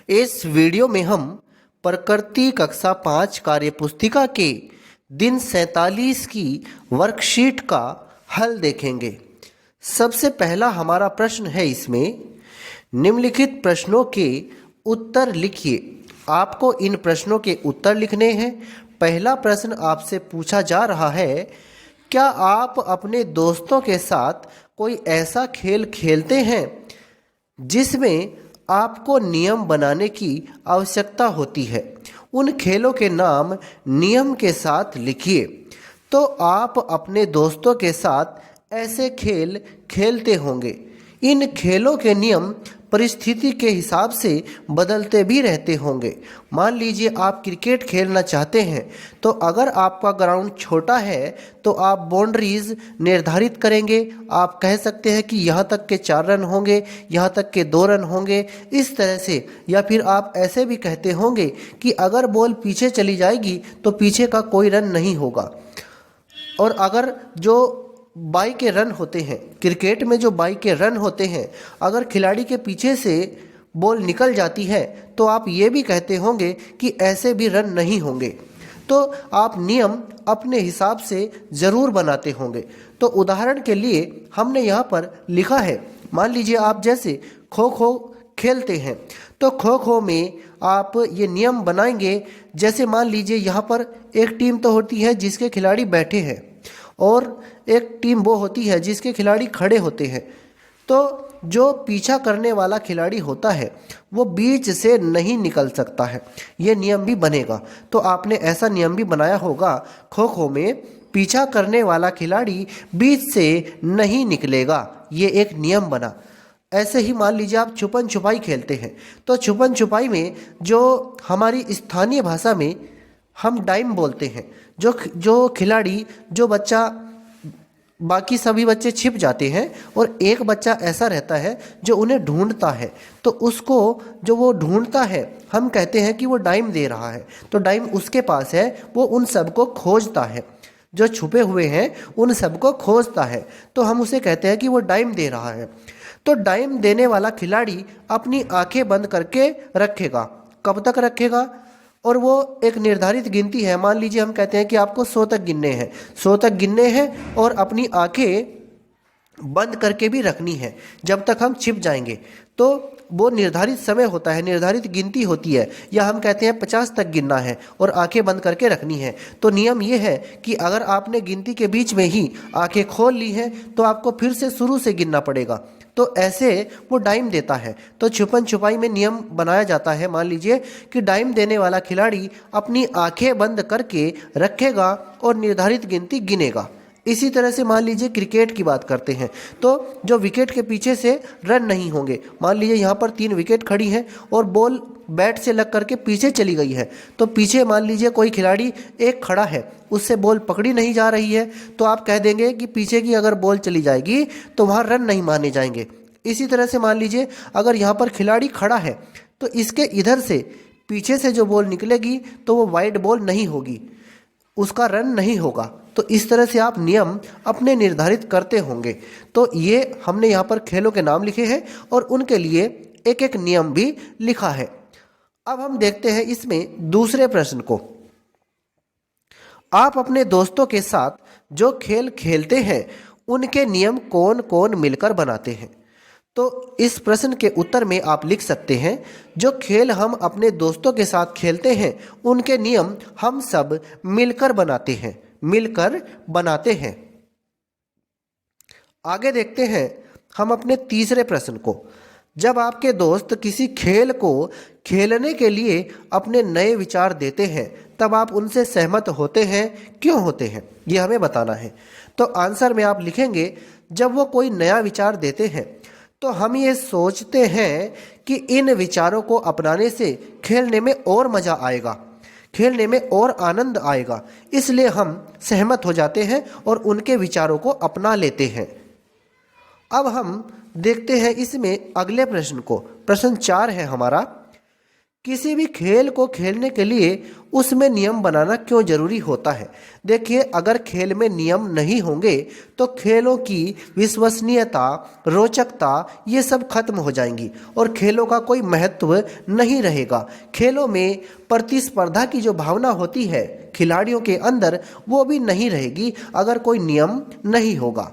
इस वीडियो में हम प्रकृति कक्षा 5 कार्यपुस्तिका के दिन 47 की वर्कशीट का हल देखेंगे। सबसे पहला हमारा प्रश्न है इसमें, निम्नलिखित प्रश्नों के उत्तर लिखिए। आपको इन प्रश्नों के उत्तर लिखने हैं। पहला प्रश्न आपसे पूछा जा रहा है, क्या आप अपने दोस्तों के साथ कोई ऐसा खेल खेलते हैं जिसमें आपको नियम बनाने की आवश्यकता होती है? उन खेलों के नाम नियम के साथ लिखिए। तो आप अपने दोस्तों के साथ ऐसे खेल खेलते होंगे। इन खेलों के नियम परिस्थिति के हिसाब से बदलते भी रहते होंगे। मान लीजिए आप क्रिकेट खेलना चाहते हैं, तो अगर आपका ग्राउंड छोटा है तो आप बाउंड्रीज निर्धारित करेंगे। आप कह सकते हैं कि यहाँ तक के 4 रन होंगे, यहाँ तक के 2 रन होंगे, इस तरह से। या फिर आप ऐसे भी कहते होंगे कि अगर बॉल पीछे चली जाएगी तो पीछे का कोई रन नहीं होगा। और अगर जो बाई के रन होते हैं, क्रिकेट में जो बाई के रन होते हैं, अगर खिलाड़ी के पीछे से बॉल निकल जाती है तो आप ये भी कहते होंगे कि ऐसे भी रन नहीं होंगे। तो आप नियम अपने हिसाब से ज़रूर बनाते होंगे। तो उदाहरण के लिए हमने यहाँ पर लिखा है, मान लीजिए आप जैसे खो खो खेलते हैं, तो खो खो में आप ये नियम बनाएंगे। जैसे मान लीजिए यहाँ पर एक टीम तो होती है जिसके खिलाड़ी बैठे हैं और एक टीम वो होती है जिसके खिलाड़ी खड़े होते हैं। तो जो पीछा करने वाला खिलाड़ी होता है वो बीच से नहीं निकल सकता है, ये नियम भी बनेगा। तो आपने ऐसा नियम भी बनाया होगा, खो खो में पीछा करने वाला खिलाड़ी बीच से नहीं निकलेगा, ये एक नियम बना। ऐसे ही मान लीजिए आप छुपन छुपाई खेलते हैं, तो छुपन छुपाई में जो हमारी स्थानीय भाषा में हम डाइम बोलते हैं, जो खिलाड़ी, जो बच्चा, बाकी सभी बच्चे छिप जाते हैं और एक बच्चा ऐसा रहता है जो उन्हें ढूंढता है, तो उसको जो वो ढूंढता है हम कहते हैं कि वो डाइम दे रहा है। तो डाइम उसके पास है, वो उन सबको खोजता है, जो छुपे हुए हैं उन सबको खोजता है, तो हम उसे कहते हैं कि वो डाइम दे रहा है। तो डाइम देने वाला खिलाड़ी अपनी आंखें बंद करके रखेगा। कब तक रखेगा? और वो एक निर्धारित गिनती है, मान लीजिए हम कहते हैं कि आपको 100 तक गिनने हैं, 100 तक गिनने हैं और अपनी आंखें बंद करके भी रखनी है जब तक हम छिप जाएंगे। तो वो निर्धारित समय होता है, निर्धारित गिनती होती है। या हम कहते हैं 50 तक गिनना है और आंखें बंद करके रखनी है। तो नियम ये है कि अगर आपने गिनती के बीच में ही आंखें खोल ली हैं तो आपको फिर से शुरू से गिनना पड़ेगा। तो ऐसे वो डाइम देता है। तो छुपन छुपाई में नियम बनाया जाता है, मान लीजिए कि डाइम देने वाला खिलाड़ी अपनी आंखें बंद करके रखेगा और निर्धारित गिनती गिनेगा। इसी तरह से मान लीजिए क्रिकेट की बात करते हैं, तो जो विकेट के पीछे से रन नहीं होंगे, मान लीजिए यहाँ पर 3 विकेट खड़ी हैं और बॉल बैट से लग करके पीछे चली गई है, तो पीछे मान लीजिए कोई खिलाड़ी एक खड़ा है, उससे बॉल पकड़ी नहीं जा रही है, तो आप कह देंगे कि पीछे की अगर बॉल चली जाएगी तो वहाँ रन नहीं माने जाएंगे। इसी तरह से मान लीजिए अगर यहाँ पर खिलाड़ी खड़ा है तो इसके इधर से पीछे से जो बॉल निकलेगी तो वो वाइड बॉल नहीं होगी, उसका रन नहीं होगा। तो इस तरह से आप नियम अपने निर्धारित करते होंगे। तो ये हमने यहाँ पर खेलों के नाम लिखे हैं और उनके लिए एक एक नियम भी लिखा है। अब हम देखते हैं इसमें दूसरे प्रश्न को। आप अपने दोस्तों के साथ जो खेल खेलते हैं उनके नियम कौन कौन मिलकर बनाते हैं? तो इस प्रश्न के उत्तर में आप लिख सकते हैं, जो खेल हम अपने दोस्तों के साथ खेलते हैं उनके नियम हम सब मिलकर बनाते हैं, मिलकर बनाते हैं। आगे देखते हैं हम अपने तीसरे प्रश्न को। जब आपके दोस्त किसी खेल को खेलने के लिए अपने नए विचार देते हैं तब आप उनसे सहमत होते हैं, क्यों होते हैं, ये हमें बताना है। तो आंसर में आप लिखेंगे, जब वो कोई नया विचार देते हैं तो हम ये सोचते हैं कि इन विचारों को अपनाने से खेलने में और मज़ा आएगा, खेलने में और आनंद आएगा, इसलिए हम सहमत हो जाते हैं और उनके विचारों को अपना लेते हैं। अब हम देखते हैं इसमें अगले प्रश्न को। प्रश्न 4 है हमारा, किसी भी खेल को खेलने के लिए उसमें नियम बनाना क्यों जरूरी होता है? देखिए, अगर खेल में नियम नहीं होंगे तो खेलों की विश्वसनीयता, रोचकता ये सब खत्म हो जाएंगी और खेलों का कोई महत्व नहीं रहेगा। खेलों में प्रतिस्पर्धा की जो भावना होती है खिलाड़ियों के अंदर, वो भी नहीं रहेगी अगर कोई नियम नहीं होगा।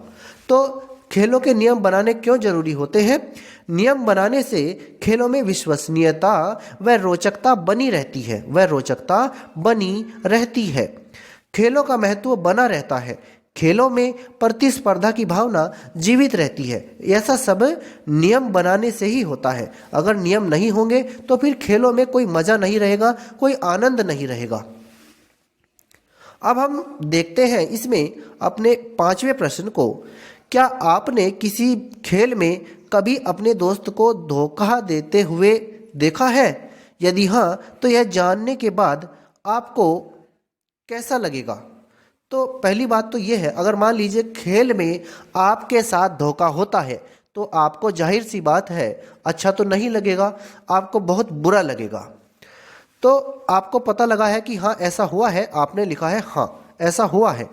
तो खेलों के नियम बनाने क्यों जरूरी होते हैं? नियम बनाने से खेलों में विश्वसनीयता व रोचकता बनी रहती है। खेलों का महत्व बना रहता है। खेलों में प्रतिस्पर्धा की भावना जीवित रहती है। ऐसा सब नियम बनाने से ही होता है। अगर नियम नहीं होंगे तो फिर खेलों में कोई मजा नहीं रहेगा, कोई आनंद नहीं रहेगा। अब हम देखते हैं इसमें अपने 5वें प्रश्न को। क्या आपने किसी खेल में कभी अपने दोस्त को धोखा देते हुए देखा है? यदि हाँ, तो यह जानने के बाद आपको कैसा लगेगा? तो पहली बात तो यह है, अगर मान लीजिए खेल में आपके साथ धोखा होता है तो आपको जाहिर सी बात है अच्छा तो नहीं लगेगा, आपको बहुत बुरा लगेगा। तो आपको पता लगा है कि हाँ ऐसा हुआ है, आपने लिखा है हाँ ऐसा हुआ है।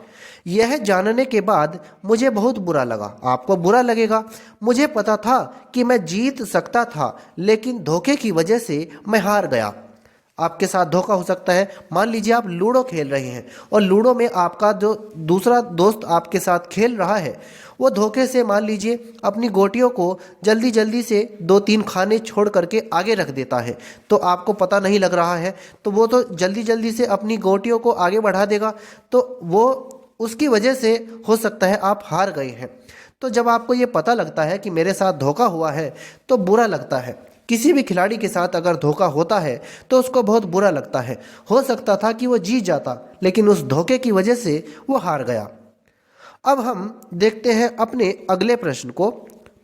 यह जानने के बाद मुझे बहुत बुरा लगा, आपको बुरा लगेगा। मुझे पता था कि मैं जीत सकता था लेकिन धोखे की वजह से मैं हार गया। आपके साथ धोखा हो सकता है। मान लीजिए आप लूडो खेल रहे हैं और लूडो में आपका जो दूसरा दोस्त आपके साथ खेल रहा है वो धोखे से मान लीजिए अपनी गोटियों को जल्दी जल्दी से 2-3 खाने छोड़ करके आगे रख देता है। तो आपको पता नहीं लग रहा है तो वो तो जल्दी जल्दी से अपनी गोटियों को आगे बढ़ा देगा, तो वो उसकी वजह से हो सकता है आप हार गए हैं। तो जब आपको ये पता लगता है कि मेरे साथ धोखा हुआ है तो बुरा लगता है। किसी भी खिलाड़ी के साथ अगर धोखा होता है तो उसको बहुत बुरा लगता है। हो सकता था कि वो जीत जाता लेकिन उस धोखे की वजह से वो हार गया। अब हम देखते हैं अपने अगले प्रश्न को।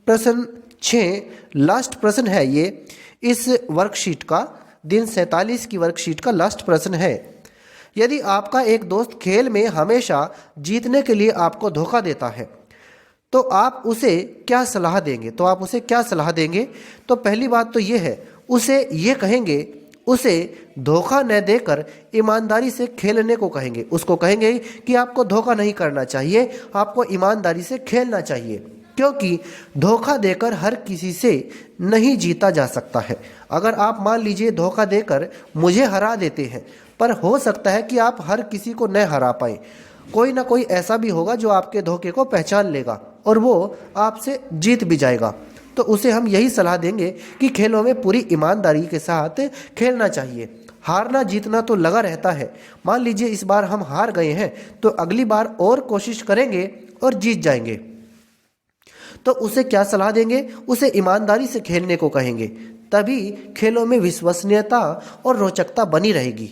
प्रश्न 6 लास्ट प्रश्न है ये इस वर्कशीट का, दिन 47 की वर्कशीट का लास्ट प्रश्न है। यदि आपका एक दोस्त खेल में हमेशा जीतने के लिए आपको धोखा देता है तो आप उसे क्या सलाह देंगे? तो पहली बात तो ये है, उसे ये कहेंगे, उसे धोखा न देकर ईमानदारी से खेलने को कहेंगे। उसको कहेंगे कि आपको धोखा नहीं करना चाहिए, आपको ईमानदारी से खेलना चाहिए, क्योंकि धोखा देकर हर किसी से नहीं जीता जा सकता है। अगर आप मान लीजिए धोखा देकर मुझे हरा देते हैं, पर हो सकता है कि आप हर किसी को न हरा पाए। कोई ना कोई ऐसा भी होगा जो आपके धोखे को पहचान लेगा और वो आपसे जीत भी जाएगा। तो उसे हम यही सलाह देंगे कि खेलों में पूरी ईमानदारी के साथ खेलना चाहिए। हारना जीतना तो लगा रहता है। मान लीजिए इस बार हम हार गए हैं तो अगली बार और कोशिश करेंगे और जीत जाएंगे। तो उसे क्या सलाह देंगे? उसे ईमानदारी से खेलने को कहेंगे, तभी खेलों में विश्वसनीयता और रोचकता बनी रहेगी,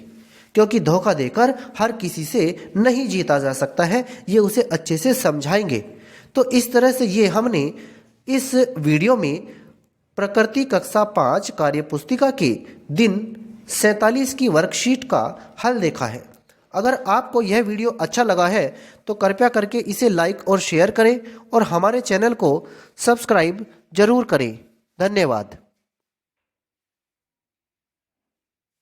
क्योंकि धोखा देकर हर किसी से नहीं जीता जा सकता है। ये उसे अच्छे से समझाएंगे। तो इस तरह से ये हमने इस वीडियो में प्रकृति कक्षा 5 कार्य पुस्तिका के दिन 47 की वर्कशीट का हल देखा है। अगर आपको यह वीडियो अच्छा लगा है तो कृपया करके इसे लाइक और शेयर करें और हमारे चैनल को सब्सक्राइब जरूर करें। धन्यवाद।